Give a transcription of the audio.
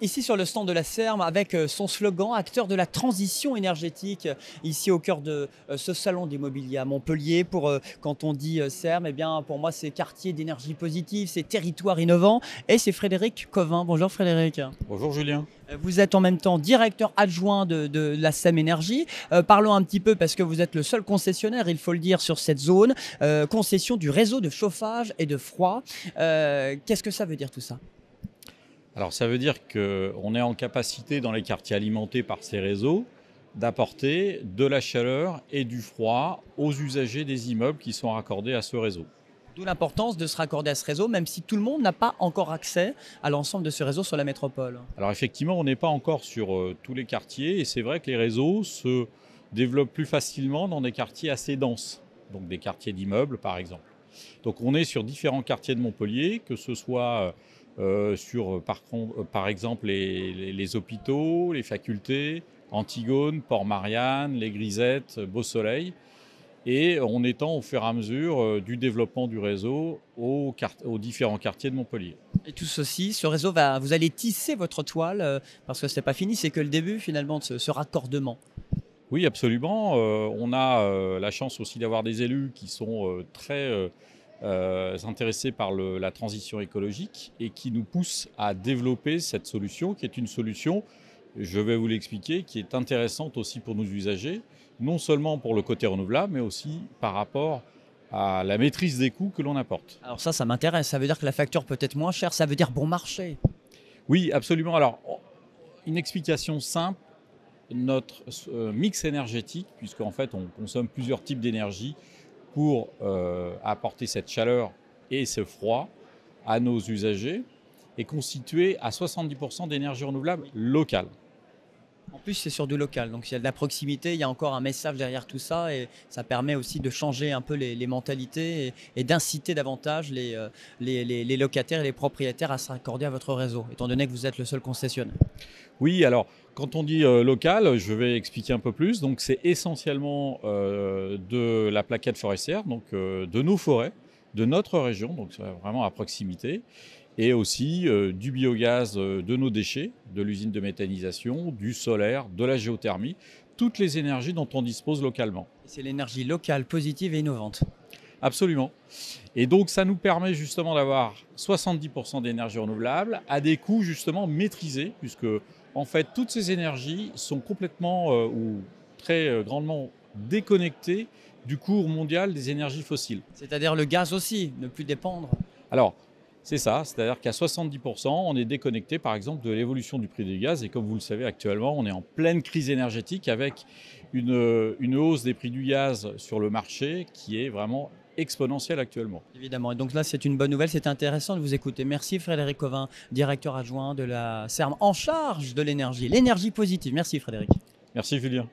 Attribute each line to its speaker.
Speaker 1: ici sur le stand de la CERM avec son slogan acteur de la transition énergétique, ici au cœur de ce salon d'immobilier à Montpellier. Quand on dit CERM, eh bien, pour moi, c'est quartier d'énergie positive, c'est territoire innovant. Et c'est Frédéric Covin. Bonjour Frédéric.
Speaker 2: Bonjour Julien.
Speaker 1: Vous êtes en même temps directeur adjoint de la SEM Énergie. Parlons un petit peu, parce que vous êtes le seul concessionnaire, il faut le dire, sur cette zone, concession du réseau de chauffage et de froid. Qu'est-ce que ça veut dire tout ça?
Speaker 2: Alors ça veut dire qu'on est en capacité dans les quartiers alimentés par ces réseaux d'apporter de la chaleur et du froid aux usagers des immeubles qui sont raccordés à ce réseau.
Speaker 1: D'où l'importance de se raccorder à ce réseau, même si tout le monde n'a pas encore accès à l'ensemble de ce réseau sur la métropole.
Speaker 2: Alors effectivement, on n'est pas encore sur tous les quartiers et c'est vrai que les réseaux se développent plus facilement dans des quartiers assez denses, donc des quartiers d'immeubles par exemple. Donc on est sur différents quartiers de Montpellier, que ce soit par exemple les hôpitaux, les facultés, Antigone, Port-Marianne, les Grisettes, Beau-Soleil. Et on étend au fur et à mesure du développement du réseau aux différents quartiers de Montpellier.
Speaker 1: Et tout ceci, ce réseau, vous allez tisser votre toile, parce que ce n'est pas fini, c'est que le début finalement de ce raccordement.
Speaker 2: Oui, absolument. On a la chance aussi d'avoir des élus qui sont très intéressés par la transition écologique et qui nous poussent à développer cette solution, qui est une solution, je vais vous l'expliquer, qui est intéressante aussi pour nos usagers, non seulement pour le côté renouvelable, mais aussi par rapport à la maîtrise des coûts que l'on apporte.
Speaker 1: Alors ça m'intéresse. Ça veut dire que la facture peut être moins chère, ça veut dire bon marché.
Speaker 2: Oui, absolument. Alors, une explication simple, notre mix énergétique, puisqu'en fait on consomme plusieurs types d'énergie pour apporter cette chaleur et ce froid à nos usagers, est constitué à 70% d'énergie renouvelable locale.
Speaker 1: En plus, c'est sur du local, donc il y a de la proximité, il y a encore un message derrière tout ça et ça permet aussi de changer un peu les mentalités et d'inciter davantage les locataires et les propriétaires à se raccorder à votre réseau, étant donné que vous êtes le seul concessionnaire.
Speaker 2: Oui, alors quand on dit local, je vais expliquer un peu plus. Donc c'est essentiellement de la plaquette forestière, donc de nos forêts, de notre région, donc c'est vraiment à proximité. Et aussi du biogaz de nos déchets, de l'usine de méthanisation, du solaire, de la géothermie, toutes les énergies dont on dispose localement.
Speaker 1: C'est l'énergie locale, positive et innovante.
Speaker 2: Absolument. Et donc ça nous permet justement d'avoir 70% d'énergie renouvelable à des coûts justement maîtrisés, puisque en fait toutes ces énergies sont complètement ou très grandement déconnectées du cours mondial des énergies fossiles.
Speaker 1: C'est-à-dire le gaz aussi, ne plus dépendre.
Speaker 2: Alors, c'est ça, c'est-à-dire qu'à 70%, on est déconnecté par exemple de l'évolution du prix des gaz. Et comme vous le savez actuellement, on est en pleine crise énergétique avec une hausse des prix du gaz sur le marché qui est vraiment exponentielle actuellement.
Speaker 1: Évidemment, et donc là c'est une bonne nouvelle, c'est intéressant de vous écouter. Merci Frédéric Covin, directeur adjoint de la CERM en charge de l'énergie positive. Merci Frédéric.
Speaker 2: Merci Julien.